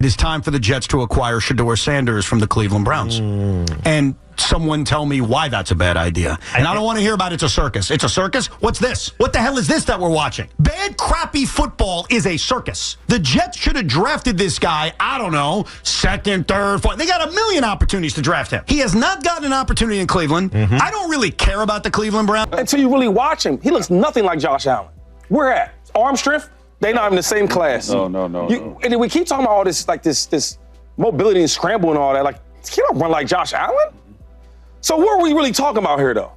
It is time for the Jets to acquire Shedeur Sanders from the Cleveland Browns. And someone tell me why that's a bad idea. And I don't want to hear about it's a circus. It's a circus? What's this? What the hell is this that we're watching? Bad, crappy football is a circus. The Jets should have drafted this guy, I don't know, second, third, fourth. They got a million opportunities to draft him. He has not gotten an opportunity in Cleveland. I don't really care about the Cleveland Browns. Until you really watch him, he looks nothing like Josh Allen. Where at? Arm strength? They not in the same class. No. And then we keep talking about all this, like this mobility and scramble and all that. Like, he don't run like Josh Allen. So what are we really talking about here, though?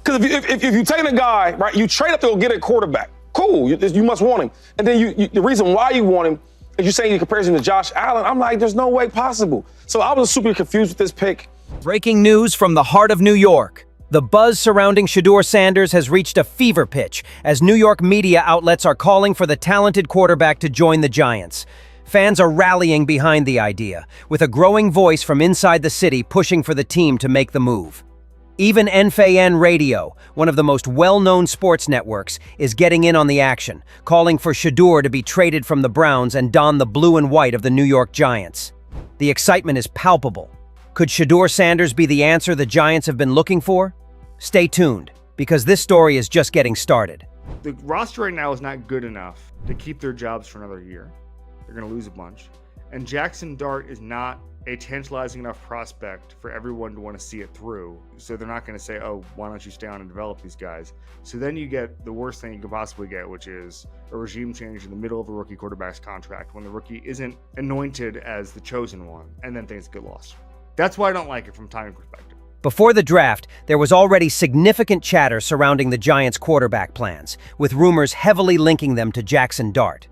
Because if you're taking a guy, right, you trade up to go get a quarterback. Cool, you must want him. And then the reason why you want him is you're saying in comparison to Josh Allen. I'm like, there's no way possible. So I was super confused with this pick. Breaking news from the heart of New York. The buzz surrounding Shedeur Sanders has reached a fever pitch as New York media outlets are calling for the talented quarterback to join the Giants. Fans are rallying behind the idea, with a growing voice from inside the city pushing for the team to make the move. Even NFAN Radio, one of the most well-known sports networks, is getting in on the action, calling for Shedeur to be traded from the Browns and don the blue and white of the New York Giants. The excitement is palpable. Could Shedeur Sanders be the answer the Giants have been looking for? Stay tuned, because this story is just getting started. The roster right now is not good enough to keep their jobs for another year. They're going to lose a bunch. And Jackson Dart is not a tantalizing enough prospect for everyone to want to see it through. So they're not going to say, oh, why don't you stay on and develop these guys? So then you get the worst thing you could possibly get, which is a regime change in the middle of a rookie quarterback's contract when the rookie isn't anointed as the chosen one, and then things get lost. That's why I don't like it from a timing perspective. Before the draft, there was already significant chatter surrounding the Giants' quarterback plans, with rumors heavily linking them to Jackson Dart.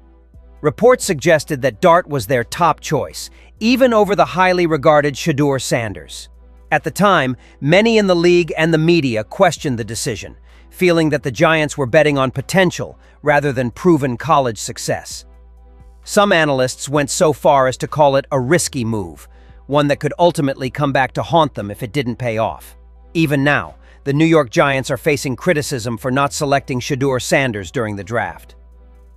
Reports suggested that Dart was their top choice, even over the highly regarded Shedeur Sanders. At the time, many in the league and the media questioned the decision, feeling that the Giants were betting on potential rather than proven college success. Some analysts went so far as to call it a risky move, one that could ultimately come back to haunt them if it didn't pay off. Even now, the New York Giants are facing criticism for not selecting Shedeur Sanders during the draft.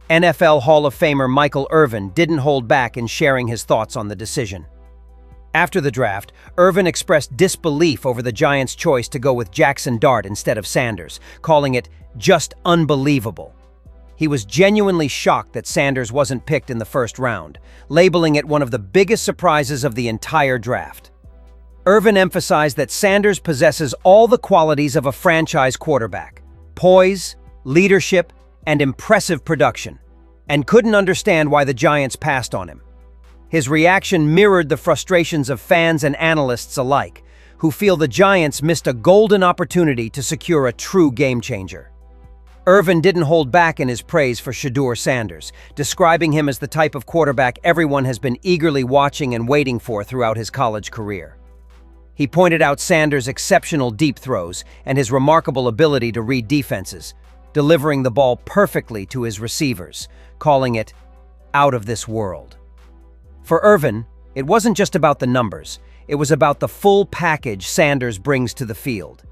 NFL Hall of Famer Michael Irvin didn't hold back in sharing his thoughts on the decision. After the draft, Irvin expressed disbelief over the Giants' choice to go with Jackson Dart instead of Sanders, calling it just unbelievable. He was genuinely shocked that Sanders wasn't picked in the first round, labeling it one of the biggest surprises of the entire draft. Irvin emphasized that Sanders possesses all the qualities of a franchise quarterback: poise, leadership, and impressive production, and couldn't understand why the Giants passed on him. His reaction mirrored the frustrations of fans and analysts alike, who feel the Giants missed a golden opportunity to secure a true game-changer. Irvin didn't hold back in his praise for Shedeur Sanders, describing him as the type of quarterback everyone has been eagerly watching and waiting for throughout his college career. He pointed out Sanders' exceptional deep throws and his remarkable ability to read defenses, delivering the ball perfectly to his receivers, calling it out of this world. For Irvin, it wasn't just about the numbers, it was about the full package Sanders brings to the field.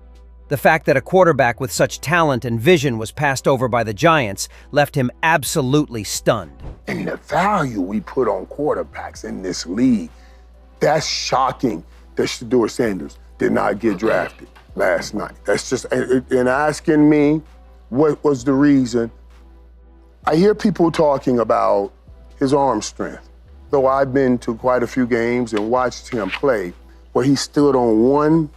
The fact that a quarterback with such talent and vision was passed over by the Giants left him absolutely stunned. And the value we put on quarterbacks in this league, that's shocking that Shedeur Sanders did not get drafted last night. That's just, and asking me what was the reason, I hear people talking about his arm strength. Though I've been to quite a few games and watched him play, where he stood on one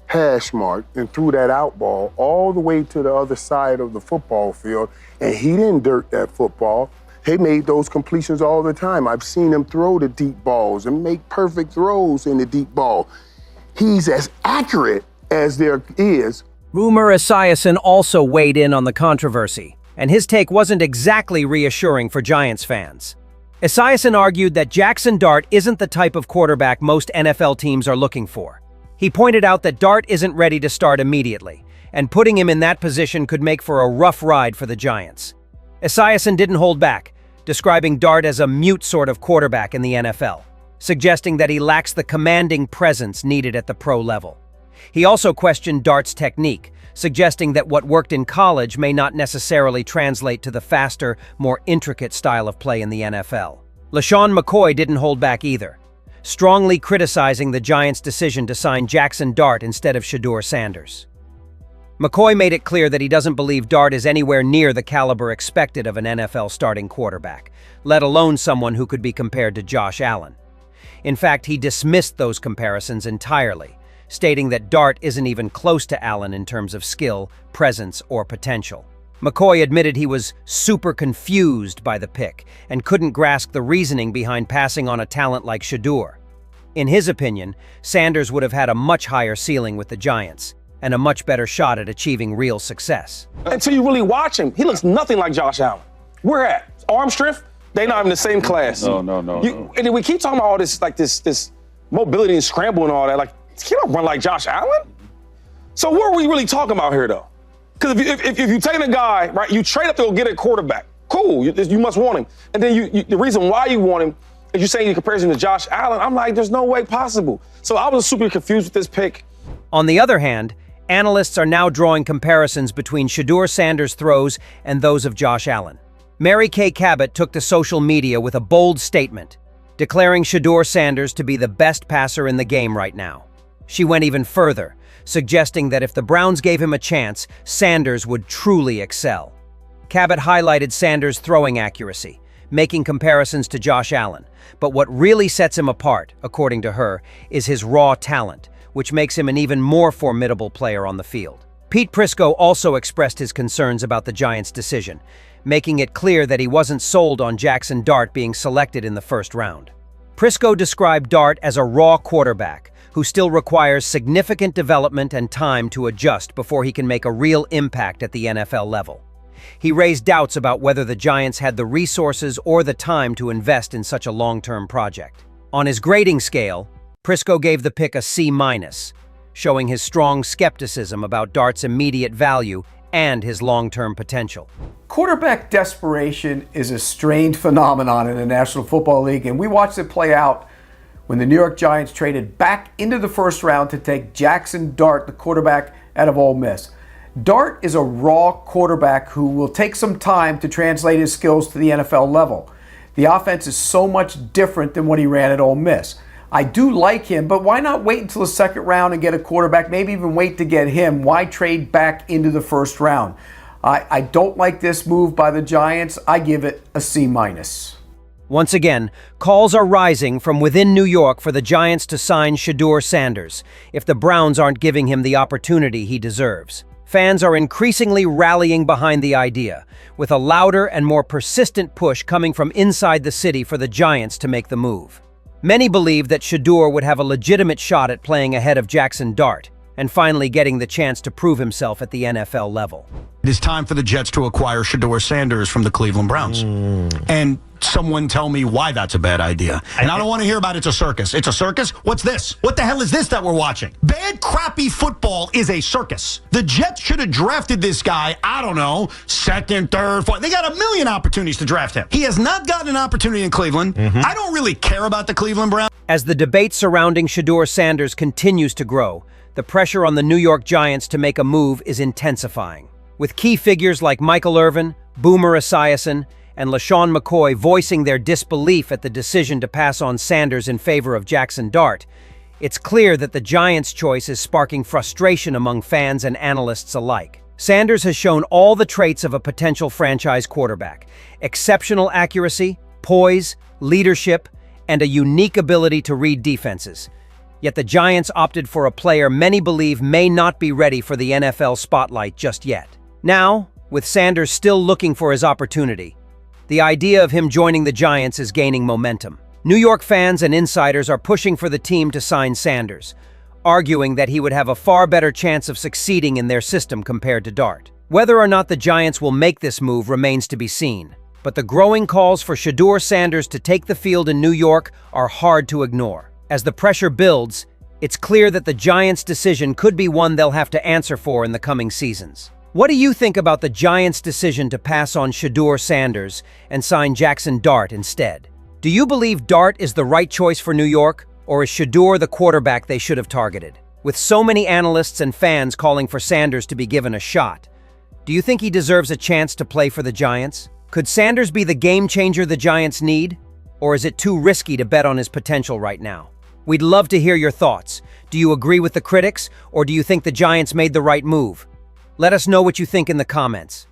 hash mark and threw that out ball all the way to the other side of the football field, and he didn't dirt that football. He made those completions all the time. I've seen him throw the deep balls and make perfect throws in the deep ball. He's as accurate as there is. Rumor Esiason also weighed in on the controversy, and his take wasn't exactly reassuring for Giants fans. Esiason argued that Jackson Dart isn't the type of quarterback most NFL teams are looking for. He pointed out that Dart isn't ready to start immediately, and putting him in that position could make for a rough ride for the Giants. Esiason didn't hold back, describing Dart as a mute sort of quarterback in the NFL, suggesting that he lacks the commanding presence needed at the pro level. He also questioned Dart's technique, suggesting that what worked in college may not necessarily translate to the faster, more intricate style of play in the NFL. LeSean McCoy didn't hold back either, strongly criticizing the Giants' decision to sign Jackson Dart instead of Shedeur Sanders. McCoy made it clear that he doesn't believe Dart is anywhere near the caliber expected of an NFL starting quarterback, let alone someone who could be compared to Josh Allen. In fact, he dismissed those comparisons entirely, stating that Dart isn't even close to Allen in terms of skill, presence, or potential. McCoy admitted he was super confused by the pick and couldn't grasp the reasoning behind passing on a talent like Shedeur. In his opinion, Sanders would have had a much higher ceiling with the Giants and a much better shot at achieving real success. Until you really watch him, he looks nothing like Josh Allen. Where at? Arm strength? They not even the same class. No. And then we keep talking about all this, like this mobility and scramble and all that. Like, he don't run like Josh Allen. So what are we really talking about here, though? Because if you take a guy, right, you trade up to go get a quarterback. Cool, you must want him. And then the reason why you want him is you're saying in comparison to Josh Allen. I'm like, there's no way possible. So I was super confused with this pick. On the other hand, analysts are now drawing comparisons between Shedeur Sanders' throws and those of Josh Allen. Mary Kay Cabot took to social media with a bold statement, declaring Shedeur Sanders to be the best passer in the game right now. She went even further, suggesting that if the Browns gave him a chance, Sanders would truly excel. Cabot highlighted Sanders' throwing accuracy, making comparisons to Josh Allen. But what really sets him apart, according to her, is his raw talent, which makes him an even more formidable player on the field. Pete Prisco also expressed his concerns about the Giants' decision, making it clear that he wasn't sold on Jackson Dart being selected in the first round. Prisco described Dart as a raw quarterback who still requires significant development and time to adjust before he can make a real impact at the NFL level. He raised doubts about whether the Giants had the resources or the time to invest in such a long-term project. On his grading scale, Prisco gave the pick a C-, showing his strong skepticism about Dart's immediate value and his long-term potential. Quarterback desperation is a strange phenomenon in the National Football League, and we watched it play out when the New York Giants traded back into the first round to take Jackson Dart, the quarterback out of Ole Miss. Dart is a raw quarterback who will take some time to translate his skills to the NFL level. The offense is so much different than what he ran at Ole Miss. I do like him, but why not wait until the second round and get a quarterback? Maybe even wait to get him. Why trade back into the first round? I don't like this move by the Giants. I give it a C-. Once again, calls are rising from within New York for the Giants to sign Shedeur Sanders if the Browns aren't giving him the opportunity he deserves. Fans are increasingly rallying behind the idea, with a louder and more persistent push coming from inside the city for the Giants to make the move. Many believe that Shedeur would have a legitimate shot at playing ahead of Jackson Dart and finally getting the chance to prove himself at the NFL level. It is time for the Jets to acquire Shedeur Sanders from the Cleveland Browns. And someone tell me why that's a bad idea. And I don't want to hear about it's a circus. It's a circus? What's this? What the hell is this that we're watching? Bad, crappy football is a circus. The Jets should have drafted this guy, I don't know, second, third, fourth. They got a million opportunities to draft him. He has not gotten an opportunity in Cleveland. I don't really care about the Cleveland Browns. As the debate surrounding Shedeur Sanders continues to grow, the pressure on the New York Giants to make a move is intensifying. With key figures like Michael Irvin, Boomer Esiason, and LeSean McCoy voicing their disbelief at the decision to pass on Sanders in favor of Jackson Dart, it's clear that the Giants' choice is sparking frustration among fans and analysts alike. Sanders has shown all the traits of a potential franchise quarterback: exceptional accuracy, poise, leadership, and a unique ability to read defenses. Yet the Giants opted for a player many believe may not be ready for the NFL spotlight just yet. Now, with Sanders still looking for his opportunity, the idea of him joining the Giants is gaining momentum. New York fans and insiders are pushing for the team to sign Sanders, arguing that he would have a far better chance of succeeding in their system compared to Dart. Whether or not the Giants will make this move remains to be seen, but the growing calls for Shedeur Sanders to take the field in New York are hard to ignore. As the pressure builds, it's clear that the Giants' decision could be one they'll have to answer for in the coming seasons. What do you think about the Giants' decision to pass on Shedeur Sanders and sign Jackson Dart instead? Do you believe Dart is the right choice for New York, or is Shedeur the quarterback they should have targeted? With so many analysts and fans calling for Sanders to be given a shot, do you think he deserves a chance to play for the Giants? Could Sanders be the game changer the Giants need? Or is it too risky to bet on his potential right now? We'd love to hear your thoughts. Do you agree with the critics, or do you think the Giants made the right move? Let us know what you think in the comments.